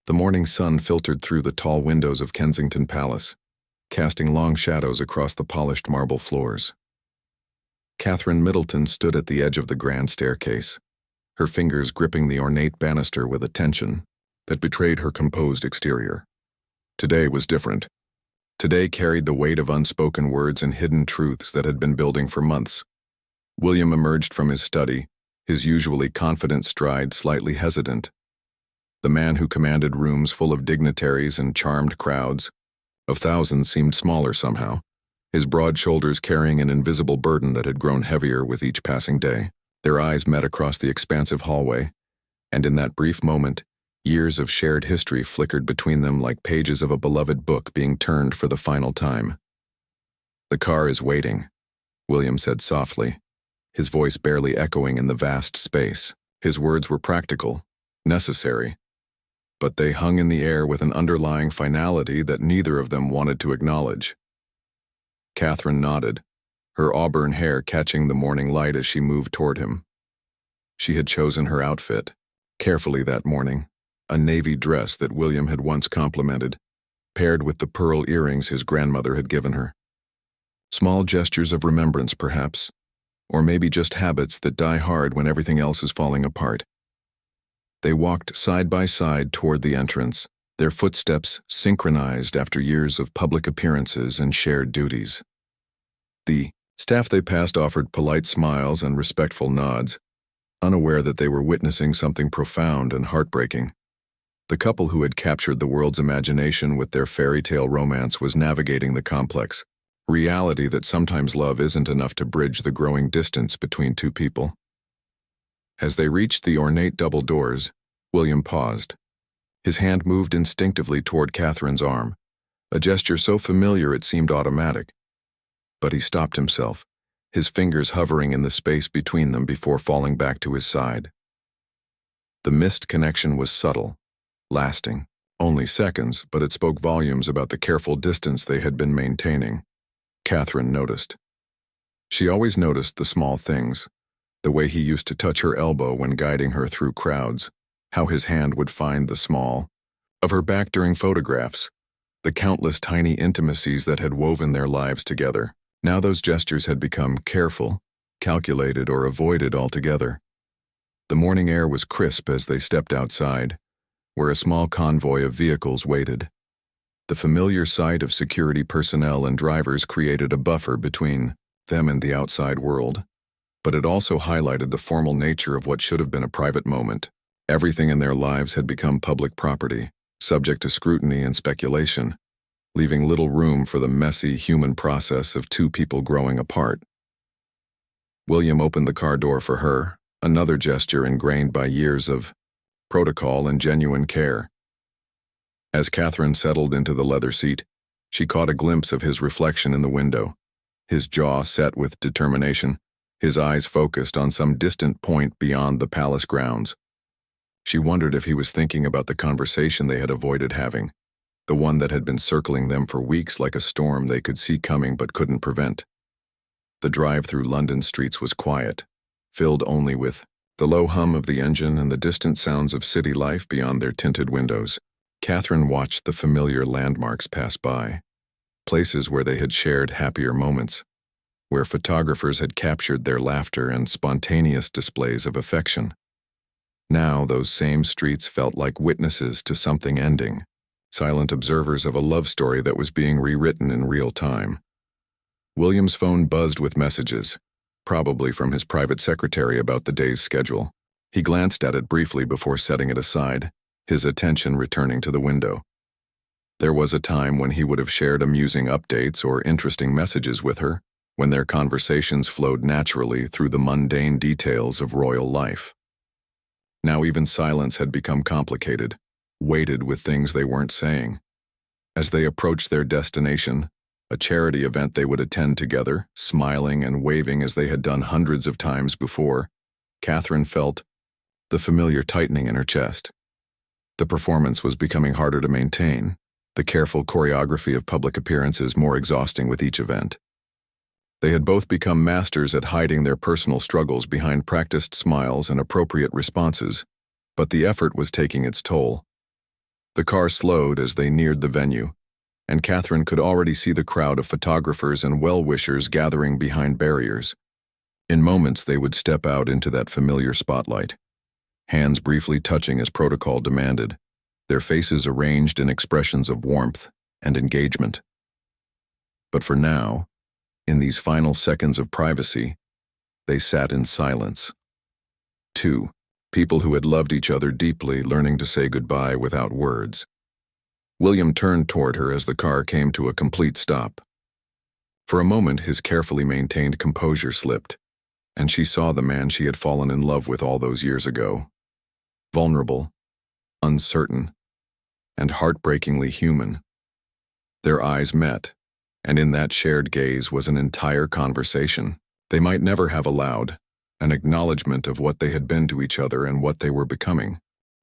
The morning sun filtered through the tall windows of Kensington Palace, casting long shadows across the polished marble floors. Catherine Middleton stood at the edge of the grand staircase, her fingers gripping the ornate banister with a tension that betrayed her composed exterior. Today was different. Today carried the weight of unspoken words and hidden truths that had been building for months. William emerged from his study, his usually confident stride slightly hesitant. The man who commanded rooms full of dignitaries and charmed crowds of thousands seemed smaller somehow, his broad shoulders carrying an invisible burden that had grown heavier with each passing day. Their eyes met across the expansive hallway, and in that brief moment, years of shared history flickered between them like pages of a beloved book being turned for the final time. "The car is waiting," William said softly, his voice barely echoing in the vast space. His words were practical, necessary, but they hung in the air with an underlying finality that neither of them wanted to acknowledge. Catherine nodded, her auburn hair catching the morning light as she moved toward him. She had chosen her outfit carefully that morning, a navy dress that William had once complimented, paired with the pearl earrings his grandmother had given her. Small gestures of remembrance, perhaps, or maybe just habits that die hard when everything else is falling apart. They walked side by side toward the entrance, their footsteps synchronized after years of public appearances and shared duties. The staff they passed offered polite smiles and respectful nods, unaware that they were witnessing something profound and heartbreaking. The couple who had captured the world's imagination with their fairy tale romance was navigating the complex reality that sometimes love isn't enough to bridge the growing distance between two people. As they reached the ornate double doors, William paused. His hand moved instinctively toward Catherine's arm, a gesture so familiar it seemed automatic. But he stopped himself, his fingers hovering in the space between them before falling back to his side. The missed connection was subtle, lasting, only seconds, but it spoke volumes about the careful distance they had been maintaining. Catherine noticed. She always noticed the small things, the way he used to touch her elbow when guiding her through crowds, how his hand would find the small of her back during photographs, the countless tiny intimacies that had woven their lives together. Now those gestures had become careful, calculated, or avoided altogether. The morning air was crisp as they stepped outside, where a small convoy of vehicles waited. The familiar sight of security personnel and drivers created a buffer between them and the outside world, but it also highlighted the formal nature of what should have been a private moment. Everything in their lives had become public property, subject to scrutiny and speculation, leaving little room for the messy human process of two people growing apart. William opened the car door for her, another gesture ingrained by years of protocol and genuine care. As Catherine settled into the leather seat, she caught a glimpse of his reflection in the window, his jaw set with determination, his eyes focused on some distant point beyond the palace grounds. She wondered if he was thinking about the conversation they had avoided having, the one that had been circling them for weeks like a storm they could see coming but couldn't prevent. The drive through London streets was quiet, filled only with the low hum of the engine and the distant sounds of city life beyond their tinted windows. Catherine watched the familiar landmarks pass by, places where they had shared happier moments, where photographers had captured their laughter and spontaneous displays of affection. Now those same streets felt like witnesses to something ending, silent observers of a love story that was being rewritten in real time. William's phone buzzed with messages, probably from his private secretary about the day's schedule. He glanced at it briefly before setting it aside, his attention returning to the window. There was a time when he would have shared amusing updates or interesting messages with her, when their conversations flowed naturally through the mundane details of royal life. Now even silence had become complicated, weighted with things they weren't saying. As they approached their destination, a charity event they would attend together, smiling and waving as they had done hundreds of times before, Catherine felt the familiar tightening in her chest. The performance was becoming harder to maintain, the careful choreography of public appearances more exhausting with each event. They had both become masters at hiding their personal struggles behind practiced smiles and appropriate responses, but the effort was taking its toll. The car slowed as they neared the venue, and Catherine could already see the crowd of photographers and well-wishers gathering behind barriers. In moments, they would step out into that familiar spotlight, hands briefly touching as protocol demanded, their faces arranged in expressions of warmth and engagement. But for now, in these final seconds of privacy, they sat in silence. Two people who had loved each other deeply, learning to say goodbye without words. William turned toward her as the car came to a complete stop. For a moment, his carefully maintained composure slipped, and she saw the man she had fallen in love with all those years ago. Vulnerable, uncertain, and heartbreakingly human. Their eyes met, and in that shared gaze was an entire conversation they might never have allowed, an acknowledgement of what they had been to each other and what they were becoming.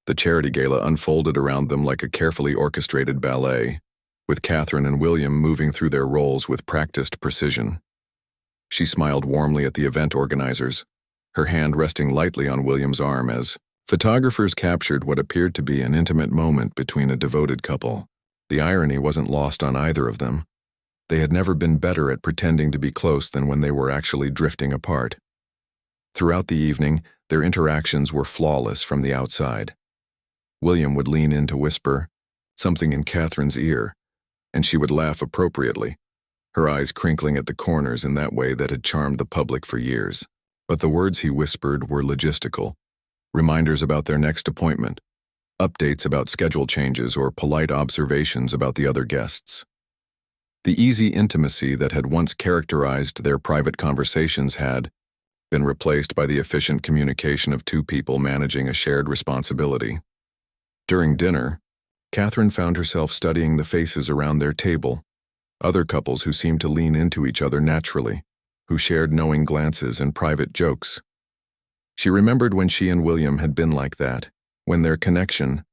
The charity gala unfolded around them like a carefully orchestrated ballet, with Catherine and William moving through their roles with practiced precision. She smiled warmly at the event organizers, her hand resting lightly on William's arm as photographers captured what appeared to be an intimate moment between a devoted couple. The irony wasn't lost on either of them. They had never been better at pretending to be close than when they were actually drifting apart. Throughout the evening, their interactions were flawless from the outside. William would lean in to whisper something in Catherine's ear, and she would laugh appropriately, her eyes crinkling at the corners in that way that had charmed the public for years. But the words he whispered were logistical, reminders about their next appointment, updates about schedule changes, or polite observations about the other guests. The easy intimacy that had once characterized their private conversations had been replaced by the efficient communication of two people managing a shared responsibility. During dinner, Catherine found herself studying the faces around their table, other couples who seemed to lean into each other naturally, who shared knowing glances and private jokes. She remembered when she and William had been like that, when their connection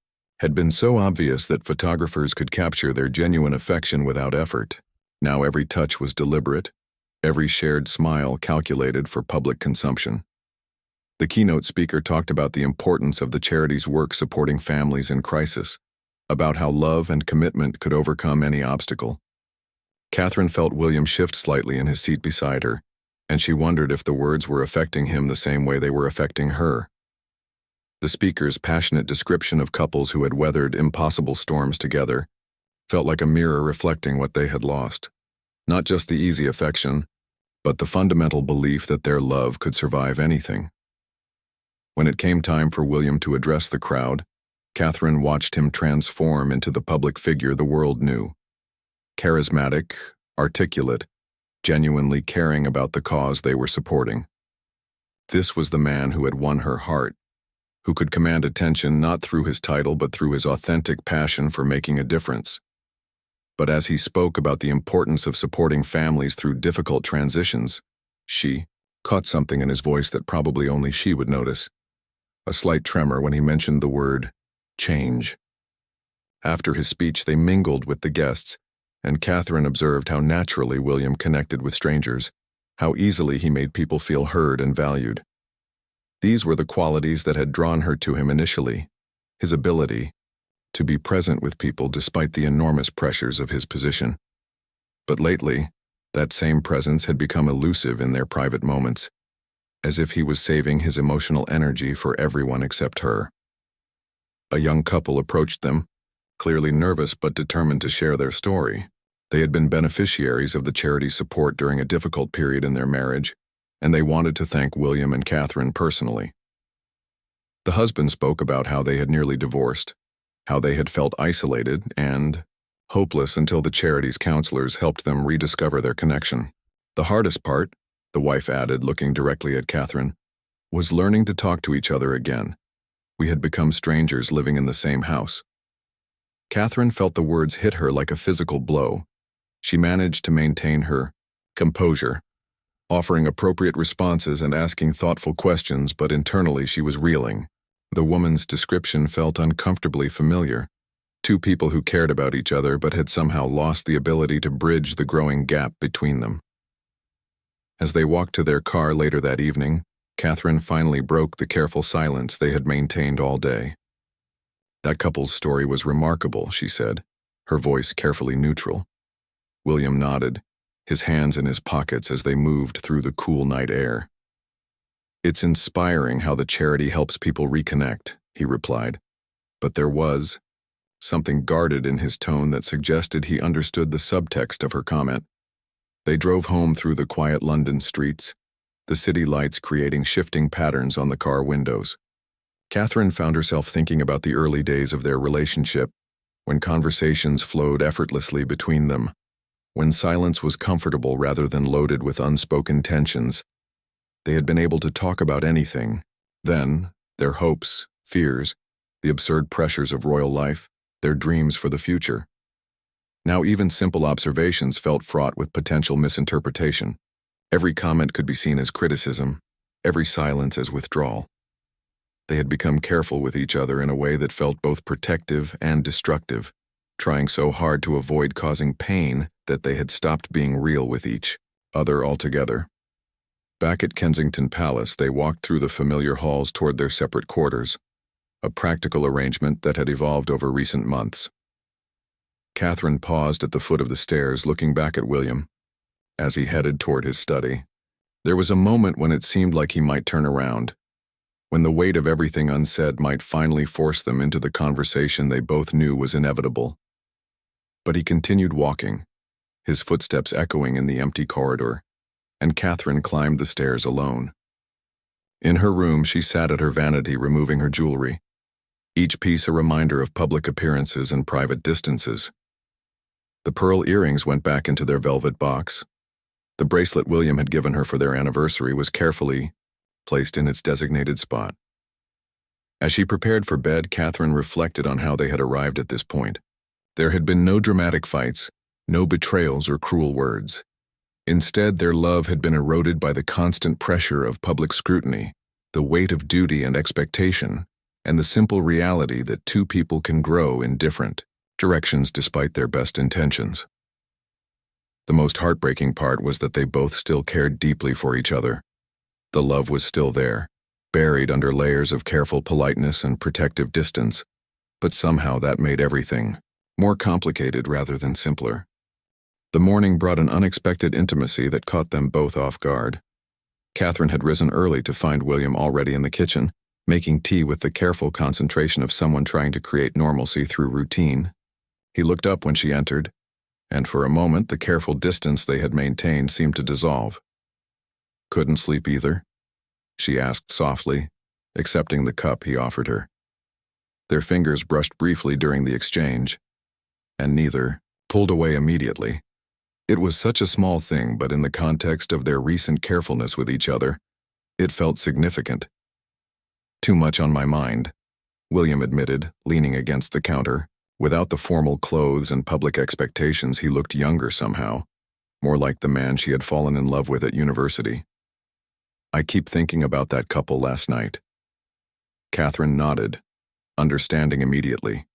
had been so obvious that photographers could capture their genuine affection without effort. Now every touch was deliberate, every shared smile calculated for public consumption. The keynote speaker talked about the importance of the charity's work supporting families in crisis, about how love and commitment could overcome any obstacle. Catherine felt William shift slightly in his seat beside her, and she wondered if the words were affecting him the same way they were affecting her. The speaker's passionate description of couples who had weathered impossible storms together felt like a mirror reflecting what they had lost. Not just the easy affection, but the fundamental belief that their love could survive anything. When it came time for William to address the crowd, Catherine watched him transform into the public figure the world knew. Charismatic, articulate, genuinely caring about the cause they were supporting. This was the man who had won her heart, who could command attention not through his title but through his authentic passion for making a difference. But as he spoke about the importance of supporting families through difficult transitions, she caught something in his voice that probably only she would notice, a slight tremor when he mentioned the word change. After his speech, they mingled with the guests, and Catherine observed how naturally William connected with strangers, how easily he made people feel heard and valued. These were the qualities that had drawn her to him initially, his ability to be present with people despite the enormous pressures of his position. But lately, that same presence had become elusive in their private moments, as if he was saving his emotional energy for everyone except her. A young couple approached them, clearly nervous but determined to share their story. They had been beneficiaries of the charity's support during a difficult period in their marriage, and they wanted to thank William and Catherine personally. The husband spoke about how they had nearly divorced, how they had felt isolated and hopeless until the charity's counselors helped them rediscover their connection. The hardest part, the wife added, looking directly at Catherine, was learning to talk to each other again. We had become strangers living in the same house. Catherine felt the words hit her like a physical blow. She managed to maintain her composure, offering appropriate responses and asking thoughtful questions, but internally she was reeling. The woman's description felt uncomfortably familiar. Two people who cared about each other but had somehow lost the ability to bridge the growing gap between them. As they walked to their car later that evening, Catherine finally broke the careful silence they had maintained all day. That couple's story was remarkable, she said, her voice carefully neutral. William nodded, his hands in his pockets as they moved through the cool night air. It's inspiring how the charity helps people reconnect, he replied, but there was something guarded in his tone that suggested he understood the subtext of her comment. They drove home through the quiet London streets, the city lights creating shifting patterns on the car windows. Catherine found herself thinking about the early days of their relationship, when conversations flowed effortlessly between them, when silence was comfortable rather than loaded with unspoken tensions. They had been able to talk about anything. Then, their hopes, fears, the absurd pressures of royal life, their dreams for the future. Now even simple observations felt fraught with potential misinterpretation. Every comment could be seen as criticism, every silence as withdrawal. They had become careful with each other in a way that felt both protective and destructive, trying so hard to avoid causing pain that they had stopped being real with each other altogether. Back at Kensington Palace, they walked through the familiar halls toward their separate quarters, a practical arrangement that had evolved over recent months. Catherine paused at the foot of the stairs, looking back at William as he headed toward his study. There was a moment when it seemed like he might turn around, when the weight of everything unsaid might finally force them into the conversation they both knew was inevitable. But he continued walking, his footsteps echoing in the empty corridor, and Catherine climbed the stairs alone. In her room, she sat at her vanity, removing her jewelry, each piece a reminder of public appearances and private distances. The pearl earrings went back into their velvet box. The bracelet William had given her for their anniversary was carefully placed in its designated spot. As she prepared for bed, Catherine reflected on how they had arrived at this point. There had been no dramatic fights, no betrayals or cruel words. Instead, their love had been eroded by the constant pressure of public scrutiny, the weight of duty and expectation, and the simple reality that two people can grow in different directions despite their best intentions. The most heartbreaking part was that they both still cared deeply for each other. The love was still there, buried under layers of careful politeness and protective distance, but somehow that made everything more complicated rather than simpler. The morning brought an unexpected intimacy that caught them both off guard. Catherine had risen early to find William already in the kitchen, making tea with the careful concentration of someone trying to create normalcy through routine. He looked up when she entered, and for a moment the careful distance they had maintained seemed to dissolve. "Couldn't sleep either?" she asked softly, accepting the cup he offered her. Their fingers brushed briefly during the exchange, and neither pulled away immediately. It was such a small thing, but in the context of their recent carefulness with each other, it felt significant. "Too much on my mind," William admitted, leaning against the counter. Without the formal clothes and public expectations, he looked younger somehow, more like the man she had fallen in love with at university. "I keep thinking about that couple last night." Catherine nodded, understanding immediately.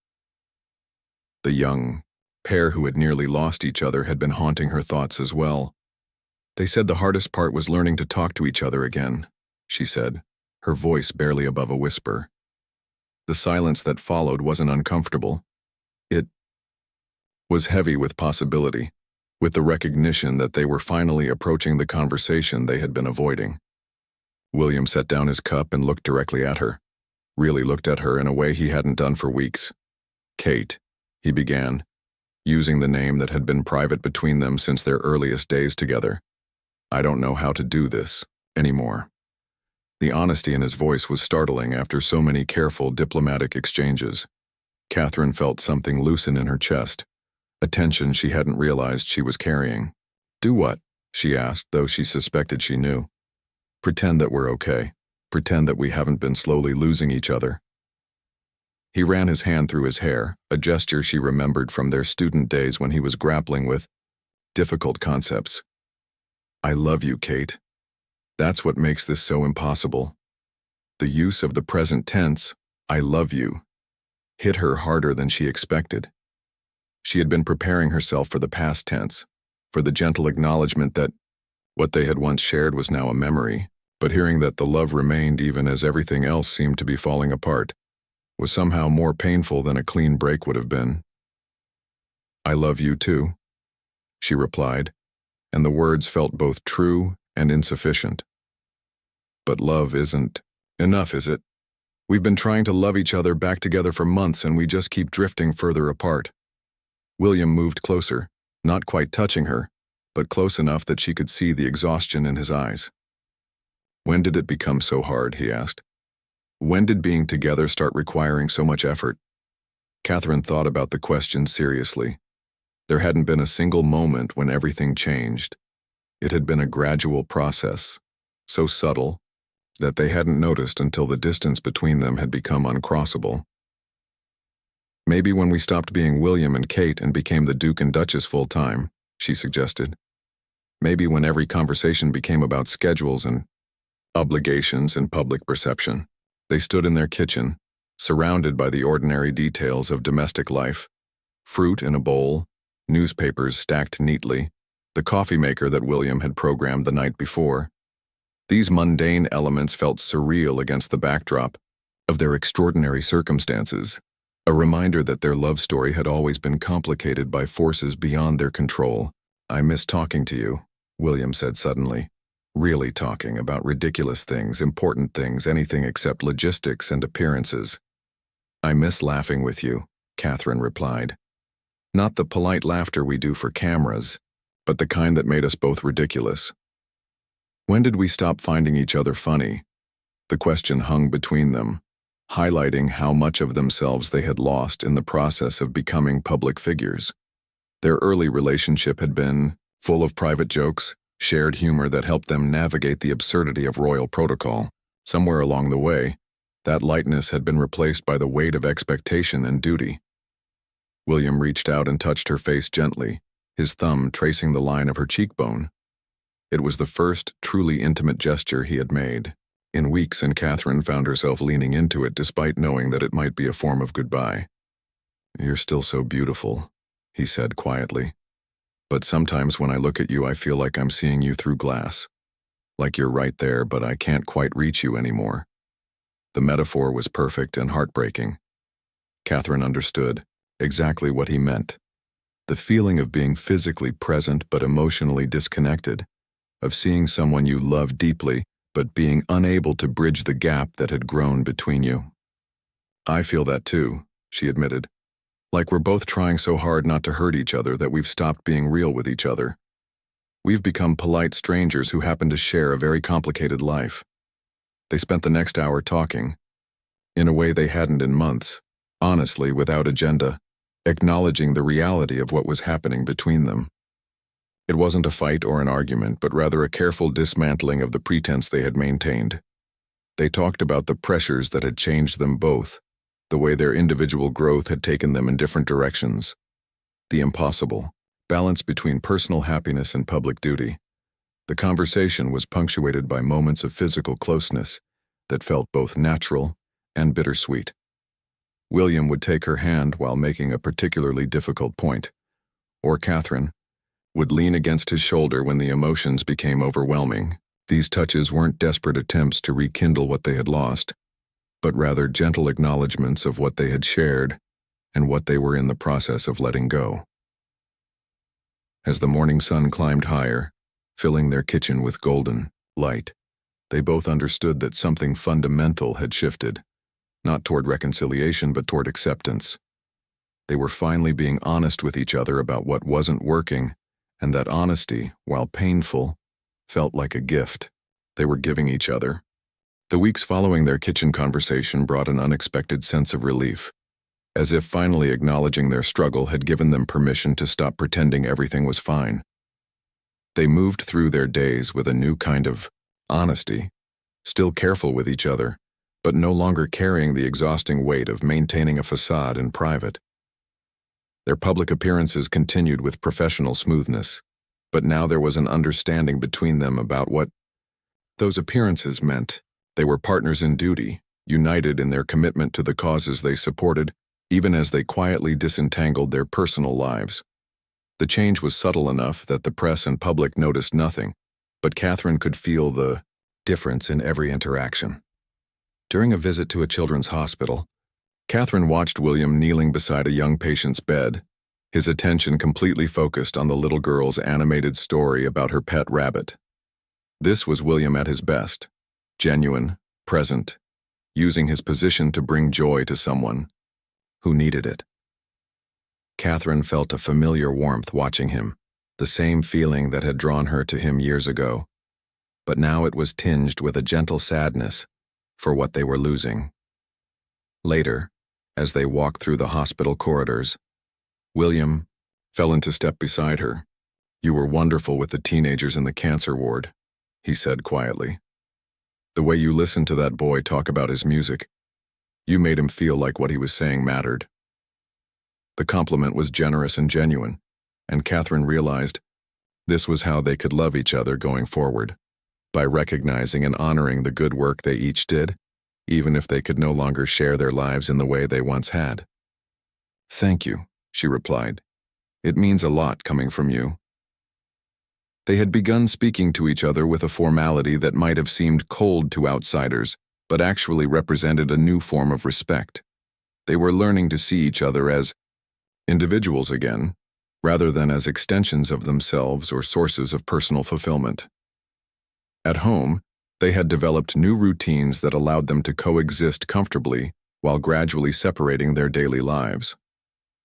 The young pair who had nearly lost each other had been haunting her thoughts as well. "They said the hardest part was learning to talk to each other again," she said, her voice barely above a whisper. The silence that followed wasn't uncomfortable. It was heavy with possibility, with the recognition that they were finally approaching the conversation they had been avoiding. William set down his cup and looked directly at her, really looked at her in a way he hadn't done for weeks. "Kate," he began, using the name that had been private between them since their earliest days together. "I don't know how to do this anymore." The honesty in his voice was startling after so many careful diplomatic exchanges. Catherine felt something loosen in her chest, a tension she hadn't realized she was carrying. "Do what?" she asked, though she suspected she knew. "Pretend that we're okay. Pretend that we haven't been slowly losing each other." He ran his hand through his hair, a gesture she remembered from their student days when he was grappling with difficult concepts. "I love you, Kate. That's what makes this so impossible." The use of the present tense, "I love you," hit her harder than she expected. She had been preparing herself for the past tense, for the gentle acknowledgement that what they had once shared was now a memory, but hearing that the love remained even as everything else seemed to be falling apart, was somehow more painful than a clean break would have been. "I love you too," she replied, and the words felt both true and insufficient. "But love isn't enough, is it? We've been trying to love each other back together for months and we just keep drifting further apart." William moved closer, not quite touching her, but close enough that she could see the exhaustion in his eyes. "When did it become so hard?" he asked. "When did being together start requiring so much effort?" Catherine thought about the question seriously. There hadn't been a single moment when everything changed. It had been a gradual process, so subtle that they hadn't noticed until the distance between them had become uncrossable. "Maybe when we stopped being William and Kate and became the Duke and Duchess full-time," she suggested. "Maybe when every conversation became about schedules and obligations and public perception." They stood in their kitchen, surrounded by the ordinary details of domestic life: fruit in a bowl, newspapers stacked neatly, the coffee maker that William had programmed the night before. These mundane elements felt surreal against the backdrop of their extraordinary circumstances, a reminder that their love story had always been complicated by forces beyond their control. "I miss talking to you," William said suddenly. "Really talking about ridiculous things, important things, anything except logistics and appearances." "I miss laughing with you," Catherine replied. "Not the polite laughter we do for cameras, but the kind that made us both ridiculous." When did we stop finding each other funny? The question hung between them, highlighting how much of themselves they had lost in the process of becoming public figures. Their early relationship had been full of private jokes, shared humor that helped them navigate the absurdity of royal protocol. Somewhere along the way, that lightness had been replaced by the weight of expectation and duty. William reached out and touched her face gently, his thumb tracing the line of her cheekbone. It was the first truly intimate gesture he had made in weeks, and Catherine found herself leaning into it despite knowing that it might be a form of goodbye. "You're still so beautiful," he said quietly. "But sometimes when I look at you, I feel like I'm seeing you through glass. Like you're right there, but I can't quite reach you anymore." The metaphor was perfect and heartbreaking. Catherine understood exactly what he meant. The feeling of being physically present but emotionally disconnected, of seeing someone you love deeply but being unable to bridge the gap that had grown between you. "I feel that too," she admitted. "Like we're both trying so hard not to hurt each other that we've stopped being real with each other. We've become polite strangers who happen to share a very complicated life." They spent the next hour talking, in a way they hadn't in months, honestly, without agenda, acknowledging the reality of what was happening between them. It wasn't a fight or an argument, but rather a careful dismantling of the pretense they had maintained. They talked about the pressures that had changed them both, the way their individual growth had taken them in different directions, the impossible balance between personal happiness and public duty. The conversation was punctuated by moments of physical closeness that felt both natural and bittersweet. William would take her hand while making a particularly difficult point, or Catherine would lean against his shoulder when the emotions became overwhelming. These touches weren't desperate attempts to rekindle what they had lost, but rather gentle acknowledgments of what they had shared and what they were in the process of letting go. As the morning sun climbed higher, filling their kitchen with golden light, they both understood that something fundamental had shifted, not toward reconciliation but toward acceptance. They were finally being honest with each other about what wasn't working, and that honesty, while painful, felt like a gift they were giving each other. The weeks following their kitchen conversation brought an unexpected sense of relief, as if finally acknowledging their struggle had given them permission to stop pretending everything was fine. They moved through their days with a new kind of honesty, still careful with each other, but no longer carrying the exhausting weight of maintaining a facade in private. Their public appearances continued with professional smoothness, but now there was an understanding between them about what those appearances meant. They were partners in duty, united in their commitment to the causes they supported, even as they quietly disentangled their personal lives. The change was subtle enough that the press and public noticed nothing, but Catherine could feel the difference in every interaction. During a visit to a children's hospital, Catherine watched William kneeling beside a young patient's bed, his attention completely focused on the little girl's animated story about her pet rabbit. This was William at his best, genuine, present, using his position to bring joy to someone who needed it. Catherine felt a familiar warmth watching him, the same feeling that had drawn her to him years ago, but now it was tinged with a gentle sadness for what they were losing. Later, as they walked through the hospital corridors, William fell into step beside her. "You were wonderful with the teenagers in the cancer ward," he said quietly. "The way you listened to that boy talk about his music, you made him feel like what he was saying mattered." The compliment was generous and genuine, and Catherine realized this was how they could love each other going forward, by recognizing and honoring the good work they each did, even if they could no longer share their lives in the way they once had. "Thank you," she replied. "It means a lot coming from you." They had begun speaking to each other with a formality that might have seemed cold to outsiders, but actually represented a new form of respect. They were learning to see each other as individuals again, rather than as extensions of themselves or sources of personal fulfillment. At home, they had developed new routines that allowed them to coexist comfortably while gradually separating their daily lives.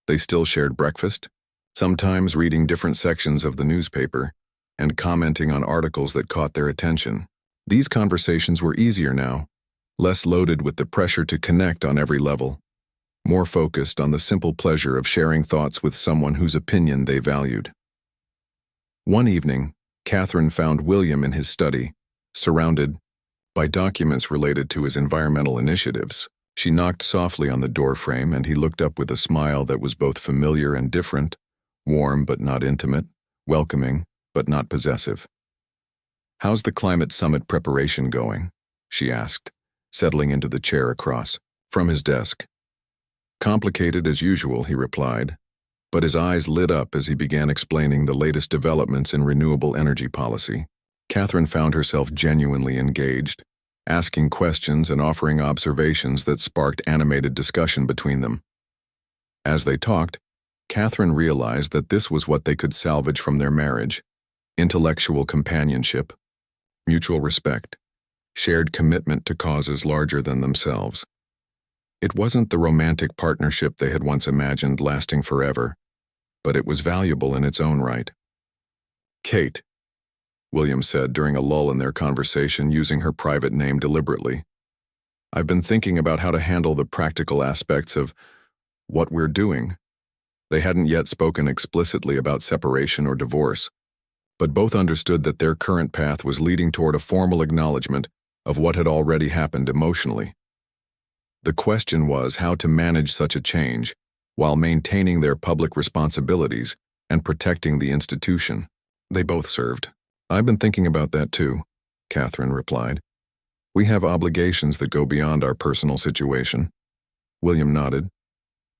They still shared breakfast, sometimes reading different sections of the newspaper and commenting on articles that caught their attention. These conversations were easier now, less loaded with the pressure to connect on every level, more focused on the simple pleasure of sharing thoughts with someone whose opinion they valued. One evening, Catherine found William in his study, surrounded by documents related to his environmental initiatives. She knocked softly on the doorframe, and he looked up with a smile that was both familiar and different, warm but not intimate, welcoming but not possessive. "How's the climate summit preparation going?" she asked, settling into the chair across from his desk. "Complicated as usual," he replied, but his eyes lit up as he began explaining the latest developments in renewable energy policy. Catherine found herself genuinely engaged, asking questions and offering observations that sparked animated discussion between them. As they talked, Catherine realized that this was what they could salvage from their marriage: intellectual companionship, mutual respect, shared commitment to causes larger than themselves. It wasn't the romantic partnership they had once imagined lasting forever, but it was valuable in its own right. "Kate," William said during a lull in their conversation, using her private name deliberately, "I've been thinking about how to handle the practical aspects of what we're doing." They hadn't yet spoken explicitly about separation or divorce, but both understood that their current path was leading toward a formal acknowledgement of what had already happened emotionally. The question was how to manage such a change while maintaining their public responsibilities and protecting the institution they both served. "I've been thinking about that too," Catherine replied. "We have obligations that go beyond our personal situation." William nodded.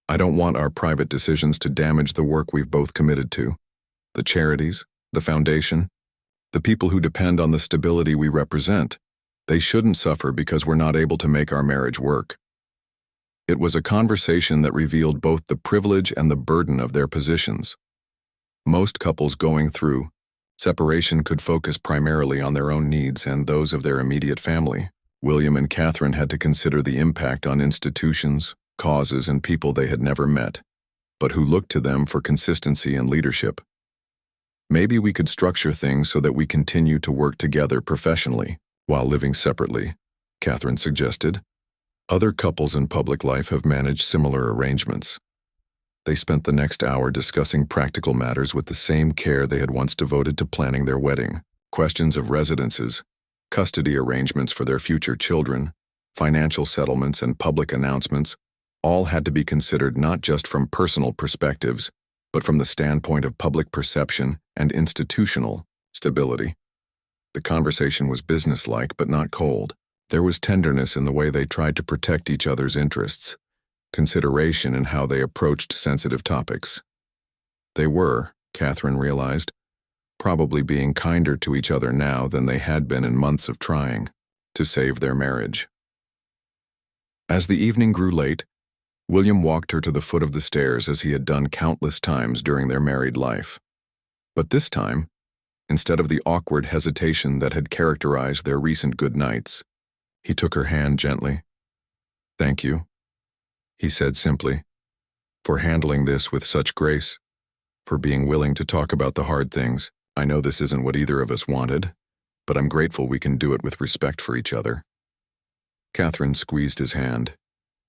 "I don't want our private decisions to damage the work we've both committed to. The charities, the foundation, the people who depend on the stability we represent, they shouldn't suffer because we're not able to make our marriage work." It was a conversation that revealed both the privilege and the burden of their positions. Most couples going through separation could focus primarily on their own needs and those of their immediate family. William and Catherine had to consider the impact on institutions, causes, and people they had never met, but who looked to them for consistency and leadership. "Maybe we could structure things so that we continue to work together professionally while living separately," Catherine suggested. Other couples in public life have managed similar arrangements. They spent the next hour discussing practical matters with the same care they had once devoted to planning their wedding. Questions of residences, custody arrangements for their future children, financial settlements, and public announcements all had to be considered not just from personal perspectives, but from the standpoint of public perception and institutional stability. The conversation was businesslike but not cold. There was tenderness in the way they tried to protect each other's interests, consideration in how they approached sensitive topics. They were, Catherine realized, probably being kinder to each other now than they had been in months of trying to save their marriage. As the evening grew late, William walked her to the foot of the stairs as he had done countless times during their married life. But this time, instead of the awkward hesitation that had characterized their recent good nights, he took her hand gently. "Thank you," he said simply, "for handling this with such grace, for being willing to talk about the hard things. I know this isn't what either of us wanted, but I'm grateful we can do it with respect for each other." Catherine squeezed his hand,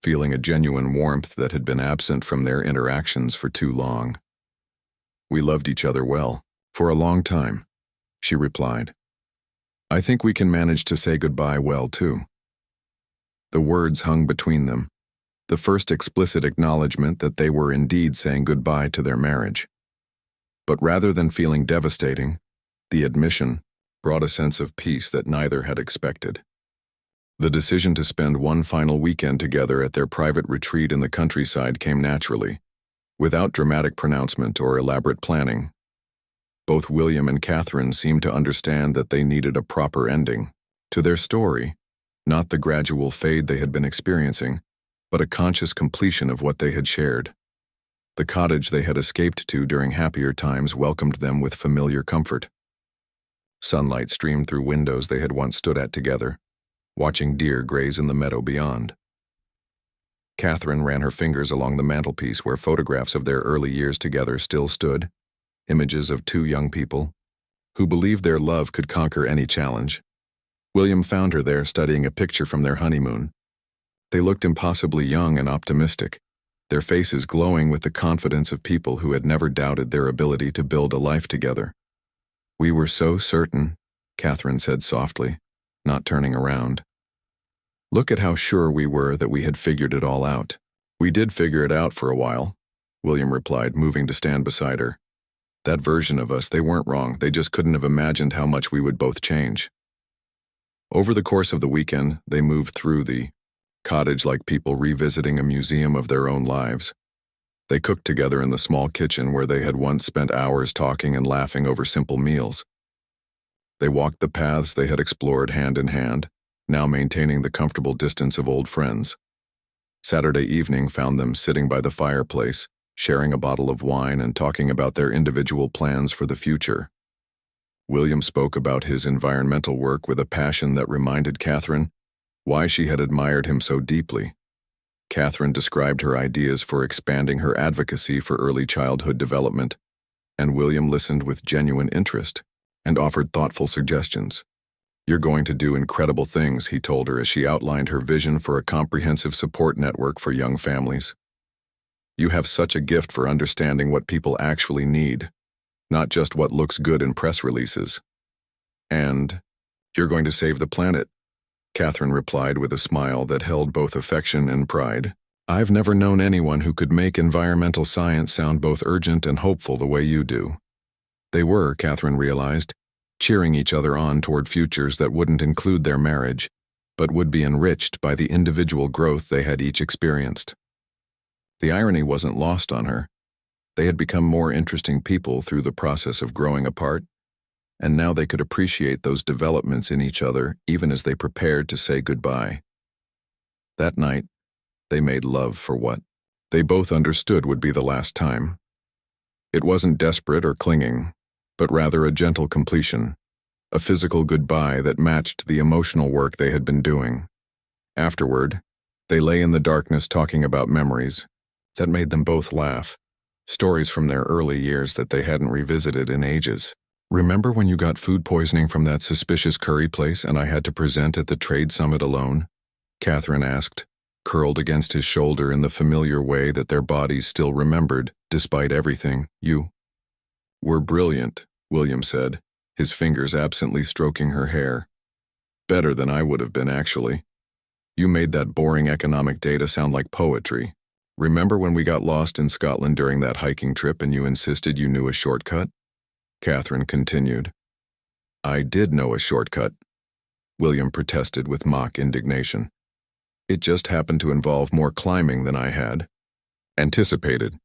feeling a genuine warmth that had been absent from their interactions for too long. "We loved each other well, for a long time," she replied. "I think we can manage to say goodbye well, too." The words hung between them, the first explicit acknowledgement that they were indeed saying goodbye to their marriage. But rather than feeling devastating, the admission brought a sense of peace that neither had expected. The decision to spend one final weekend together at their private retreat in the countryside came naturally, without dramatic pronouncement or elaborate planning. Both William and Catherine seemed to understand that they needed a proper ending to their story, not the gradual fade they had been experiencing, but a conscious completion of what they had shared. The cottage they had escaped to during happier times welcomed them with familiar comfort. Sunlight streamed through windows they had once stood at together, watching deer graze in the meadow beyond. Catherine ran her fingers along the mantelpiece where photographs of their early years together still stood, images of two young people who believed their love could conquer any challenge. William found her there studying a picture from their honeymoon. They looked impossibly young and optimistic, their faces glowing with the confidence of people who had never doubted their ability to build a life together. "We were so certain," Catherine said softly, not turning around. "Look at how sure we were that we had figured it all out." "We did figure it out for a while," William replied, moving to stand beside her. "That version of us, they weren't wrong. They just couldn't have imagined how much we would both change." Over the course of the weekend, they moved through the cottage like people revisiting a museum of their own lives. They cooked together in the small kitchen where they had once spent hours talking and laughing over simple meals. They walked the paths they had explored hand in hand, now maintaining the comfortable distance of old friends. Saturday evening found them sitting by the fireplace, sharing a bottle of wine and talking about their individual plans for the future. William spoke about his environmental work with a passion that reminded Catherine why she had admired him so deeply. Catherine described her ideas for expanding her advocacy for early childhood development, and William listened with genuine interest and offered thoughtful suggestions. "You're going to do incredible things," he told her as she outlined her vision for a comprehensive support network for young families. "You have such a gift for understanding what people actually need, not just what looks good in press releases. And you're going to save the planet," Catherine replied with a smile that held both affection and pride. "I've never known anyone who could make environmental science sound both urgent and hopeful the way you do." They were, Catherine realized, cheering each other on toward futures that wouldn't include their marriage, but would be enriched by the individual growth they had each experienced. The irony wasn't lost on her. They had become more interesting people through the process of growing apart, and now they could appreciate those developments in each other even as they prepared to say goodbye. That night, they made love for what they both understood would be the last time. It wasn't desperate or clinging, but rather a gentle completion, a physical goodbye that matched the emotional work they had been doing. Afterward, they lay in the darkness talking about memories that made them both laugh, stories from their early years that they hadn't revisited in ages. "Remember when you got food poisoning from that suspicious curry place and I had to present at the trade summit alone?" Catherine asked, curled against his shoulder in the familiar way that their bodies still remembered, despite everything. "You were brilliant," William said, his fingers absently stroking her hair. "Better than I would have been, actually. You made that boring economic data sound like poetry. Remember when we got lost in Scotland during that hiking trip and you insisted you knew a shortcut?" Catherine continued. "I did know a shortcut," William protested with mock indignation. "It just happened to involve more climbing than I had anticipated."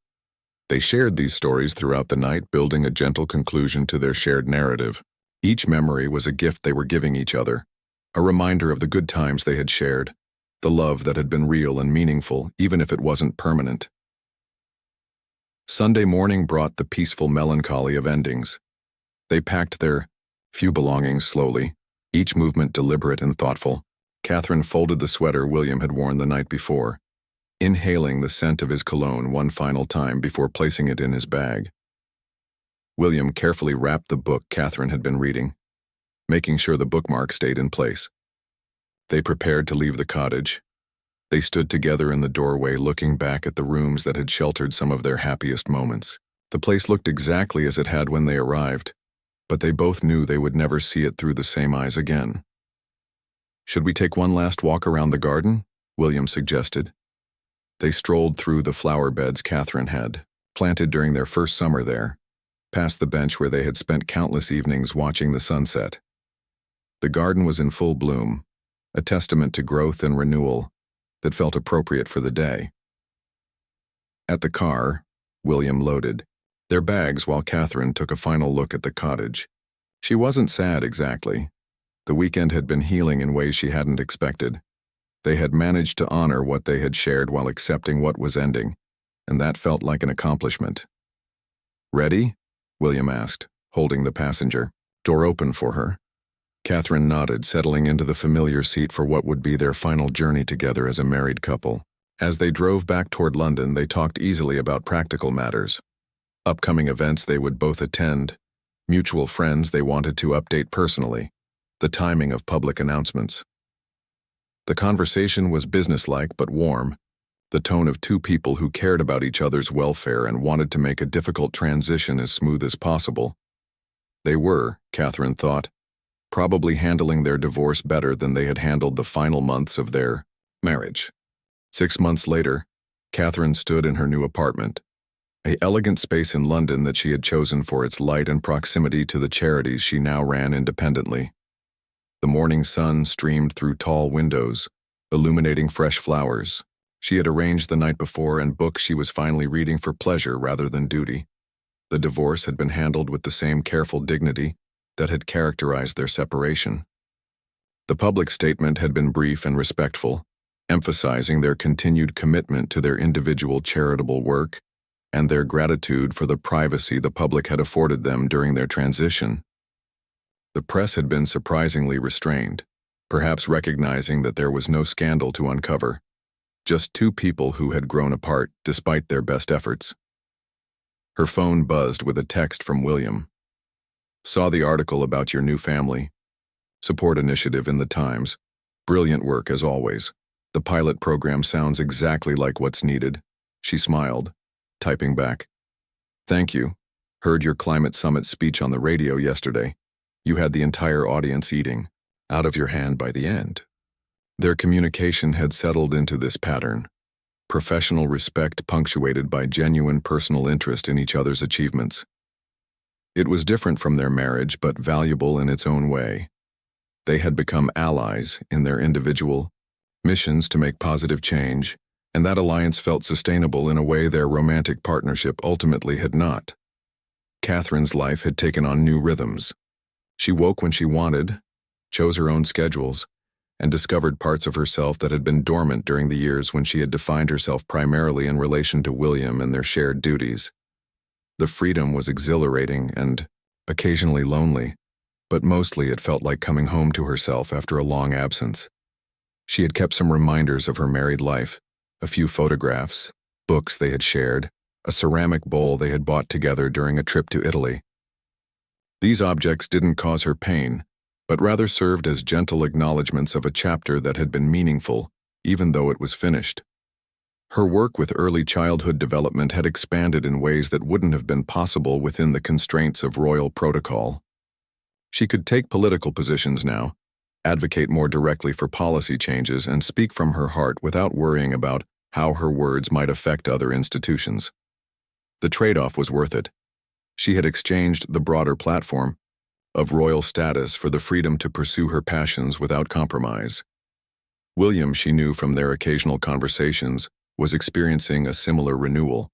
They shared these stories throughout the night, building a gentle conclusion to their shared narrative. Each memory was a gift they were giving each other, a reminder of the good times they had shared, the love that had been real and meaningful, even if it wasn't permanent. Sunday morning brought the peaceful melancholy of endings. They packed their few belongings slowly, each movement deliberate and thoughtful. Catherine folded the sweater William had worn the night before, inhaling the scent of his cologne one final time before placing it in his bag. William carefully wrapped the book Catherine had been reading, making sure the bookmark stayed in place. They prepared to leave the cottage. They stood together in the doorway, looking back at the rooms that had sheltered some of their happiest moments. The place looked exactly as it had when they arrived, but they both knew they would never see it through the same eyes again. "Should we take one last walk around the garden?" William suggested. They strolled through the flower beds Catherine had planted during their first summer there, past the bench where they had spent countless evenings watching the sunset. The garden was in full bloom, a testament to growth and renewal that felt appropriate for the day. At the car, William loaded their bags while Catherine took a final look at the cottage. She wasn't sad exactly. The weekend had been healing in ways she hadn't expected. They had managed to honor what they had shared while accepting what was ending, and that felt like an accomplishment. "Ready?" William asked, holding the passenger door open for her. Catherine nodded, settling into the familiar seat for what would be their final journey together as a married couple. As they drove back toward London, they talked easily about practical matters. Upcoming events they would both attend, mutual friends they wanted to update personally, the timing of public announcements. The conversation was businesslike but warm, the tone of two people who cared about each other's welfare and wanted to make a difficult transition as smooth as possible. They were, Catherine thought, probably handling their divorce better than they had handled the final months of their marriage. 6 months later, Catherine stood in her new apartment, an elegant space in London that she had chosen for its light and proximity to the charities she now ran independently. The morning sun streamed through tall windows, illuminating fresh flowers she had arranged the night before and books she was finally reading for pleasure rather than duty. The divorce had been handled with the same careful dignity that had characterized their separation. The public statement had been brief and respectful, emphasizing their continued commitment to their individual charitable work and their gratitude for the privacy the public had afforded them during their transition. The press had been surprisingly restrained, perhaps recognizing that there was no scandal to uncover, just two people who had grown apart despite their best efforts. Her phone buzzed with a text from William. "Saw the article about your new family support initiative in the Times. Brilliant work as always. The pilot program sounds exactly like what's needed." She smiled, typing back, "Thank you. Heard your climate summit speech on the radio yesterday. You had the entire audience eating out of your hand by the end." Their communication had settled into this pattern, professional respect punctuated by genuine personal interest in each other's achievements. It was different from their marriage, but valuable in its own way. They had become allies in their individual missions to make positive change, and that alliance felt sustainable in a way their romantic partnership ultimately had not. Catherine's life had taken on new rhythms. She woke when she wanted, chose her own schedules, and discovered parts of herself that had been dormant during the years when she had defined herself primarily in relation to William and their shared duties. The freedom was exhilarating and occasionally lonely, but mostly it felt like coming home to herself after a long absence. She had kept some reminders of her married life, a few photographs, books they had shared, a ceramic bowl they had bought together during a trip to Italy. These objects didn't cause her pain, but rather served as gentle acknowledgments of a chapter that had been meaningful, even though it was finished. Her work with early childhood development had expanded in ways that wouldn't have been possible within the constraints of royal protocol. She could take political positions now, advocate more directly for policy changes, and speak from her heart without worrying about how her words might affect other institutions. The trade-off was worth it. She had exchanged the broader platform of royal status for the freedom to pursue her passions without compromise. William, she knew from their occasional conversations, was experiencing a similar renewal.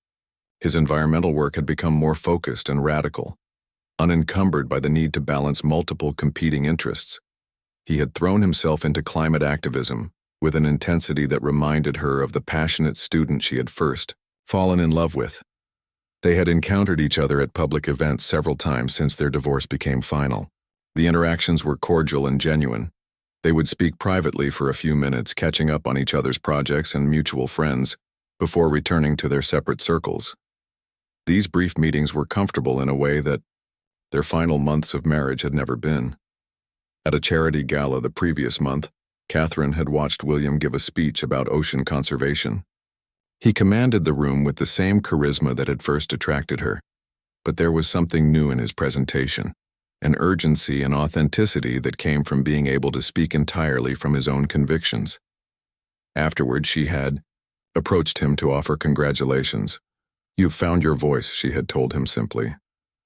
His environmental work had become more focused and radical, unencumbered by the need to balance multiple competing interests. He had thrown himself into climate activism, with an intensity that reminded her of the passionate student she had first fallen in love with. They had encountered each other at public events several times since their divorce became final. The interactions were cordial and genuine. They would speak privately for a few minutes, catching up on each other's projects and mutual friends, before returning to their separate circles. These brief meetings were comfortable in a way that their final months of marriage had never been. At a charity gala the previous month, Catherine had watched William give a speech about ocean conservation. He commanded the room with the same charisma that had first attracted her, but there was something new in his presentation, an urgency and authenticity that came from being able to speak entirely from his own convictions. Afterward, she had approached him to offer congratulations. "You've found your voice," she had told him simply.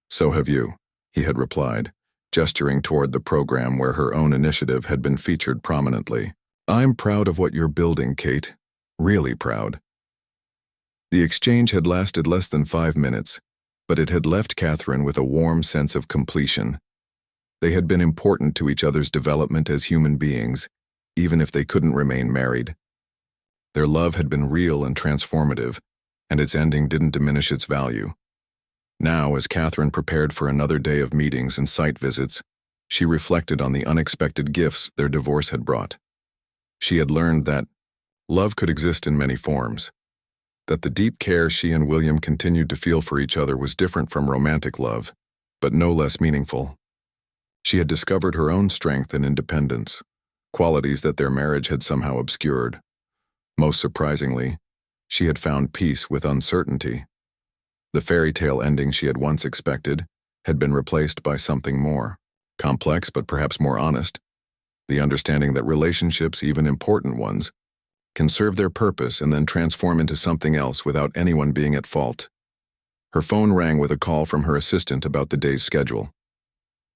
"So have you," he had replied, gesturing toward the program where her own initiative had been featured prominently. "I'm proud of what you're building, Kate. Really proud." The exchange had lasted less than 5 minutes, but it had left Catherine with a warm sense of completion. They had been important to each other's development as human beings, even if they couldn't remain married. Their love had been real and transformative, and its ending didn't diminish its value. Now, as Catherine prepared for another day of meetings and site visits, she reflected on the unexpected gifts their divorce had brought. She had learned that love could exist in many forms, that the deep care she and William continued to feel for each other was different from romantic love, but no less meaningful. She had discovered her own strength and independence, qualities that their marriage had somehow obscured. Most surprisingly, she had found peace with uncertainty. The fairy tale ending she had once expected had been replaced by something more complex but perhaps more honest, the understanding that relationships, even important ones, can serve their purpose and then transform into something else without anyone being at fault. Her phone rang with a call from her assistant about the day's schedule.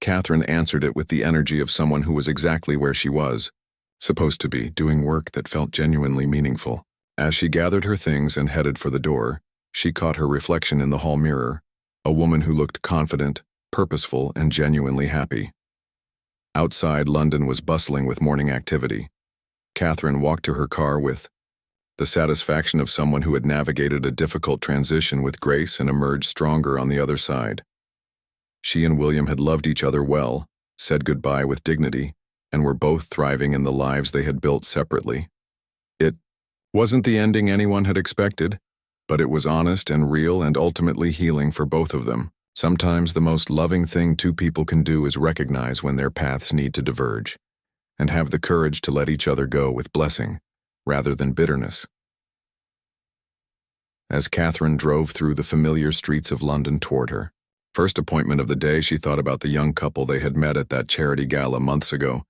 Catherine answered it with the energy of someone who was exactly where she was, supposed to be, doing work that felt genuinely meaningful. As she gathered her things and headed for the door, she caught her reflection in the hall mirror, a woman who looked confident, purposeful, and genuinely happy. Outside, London was bustling with morning activity. Catherine walked to her car with the satisfaction of someone who had navigated a difficult transition with grace and emerged stronger on the other side. She and William had loved each other well, said goodbye with dignity, and were both thriving in the lives they had built separately. It wasn't the ending anyone had expected, but it was honest and real and ultimately healing for both of them. Sometimes the most loving thing two people can do is recognize when their paths need to diverge, and have the courage to let each other go with blessing, rather than bitterness. As Catherine drove through the familiar streets of London toward her first appointment of the day, she thought about the young couple they had met at that charity gala months ago,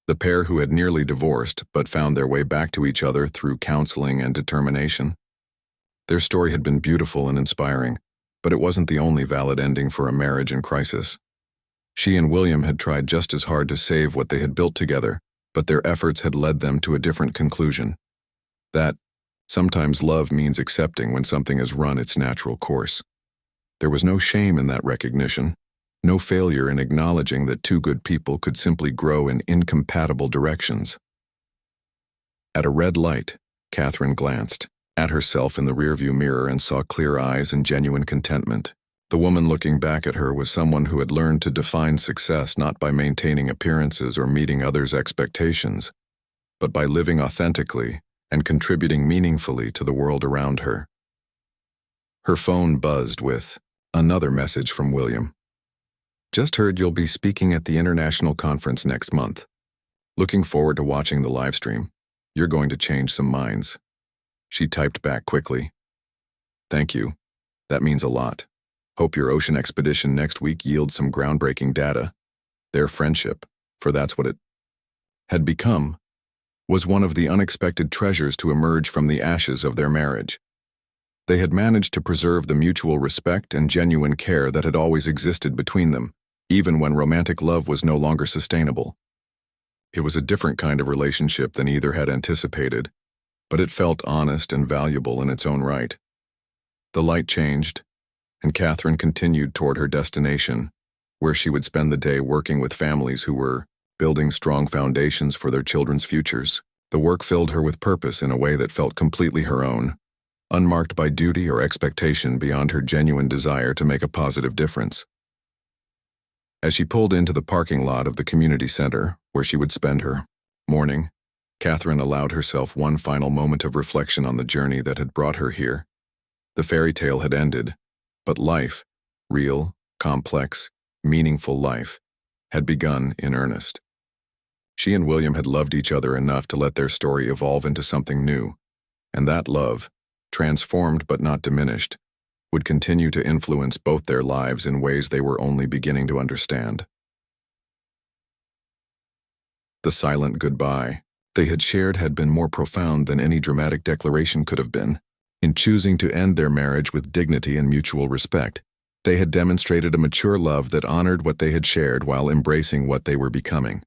the pair who had nearly divorced but found their way back to each other through counseling and determination. Their story had been beautiful and inspiring, but it wasn't the only valid ending for a marriage in crisis. She and William had tried just as hard to save what they had built together, but their efforts had led them to a different conclusion. That sometimes love means accepting when something has run its natural course. There was no shame in that recognition, no failure in acknowledging that two good people could simply grow in incompatible directions. At a red light, Catherine glanced at herself in the rearview mirror and saw clear eyes and genuine contentment. The woman looking back at her was someone who had learned to define success not by maintaining appearances or meeting others' expectations, but by living authentically and contributing meaningfully to the world around her. Her phone buzzed with another message from William. "Just heard you'll be speaking at the international conference next month. Looking forward to watching the live stream. You're going to change some minds." She typed back quickly. "Thank you. That means a lot. Hope your ocean expedition next week yields some groundbreaking data." Their friendship, for that's what it had become, was one of the unexpected treasures to emerge from the ashes of their marriage. They had managed to preserve the mutual respect and genuine care that had always existed between them, even when romantic love was no longer sustainable. It was a different kind of relationship than either had anticipated, but it felt honest and valuable in its own right. The light changed, and Catherine continued toward her destination, where she would spend the day working with families who were building strong foundations for their children's futures. The work filled her with purpose in a way that felt completely her own, unmarked by duty or expectation beyond her genuine desire to make a positive difference. As she pulled into the parking lot of the community center, where she would spend her morning, Catherine allowed herself one final moment of reflection on the journey that had brought her here. The fairy tale had ended, but life, real, complex, meaningful life, had begun in earnest. She and William had loved each other enough to let their story evolve into something new, and that love, transformed but not diminished, would continue to influence both their lives in ways they were only beginning to understand. The silent goodbye they had shared had been more profound than any dramatic declaration could have been. In choosing to end their marriage with dignity and mutual respect, they had demonstrated a mature love that honored what they had shared while embracing what they were becoming.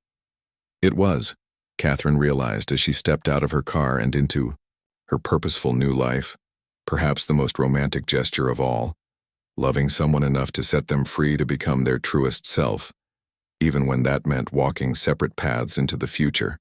It was, Catherine realized as she stepped out of her car and into her purposeful new life, perhaps the most romantic gesture of all, loving someone enough to set them free to become their truest self, even when that meant walking separate paths into the future.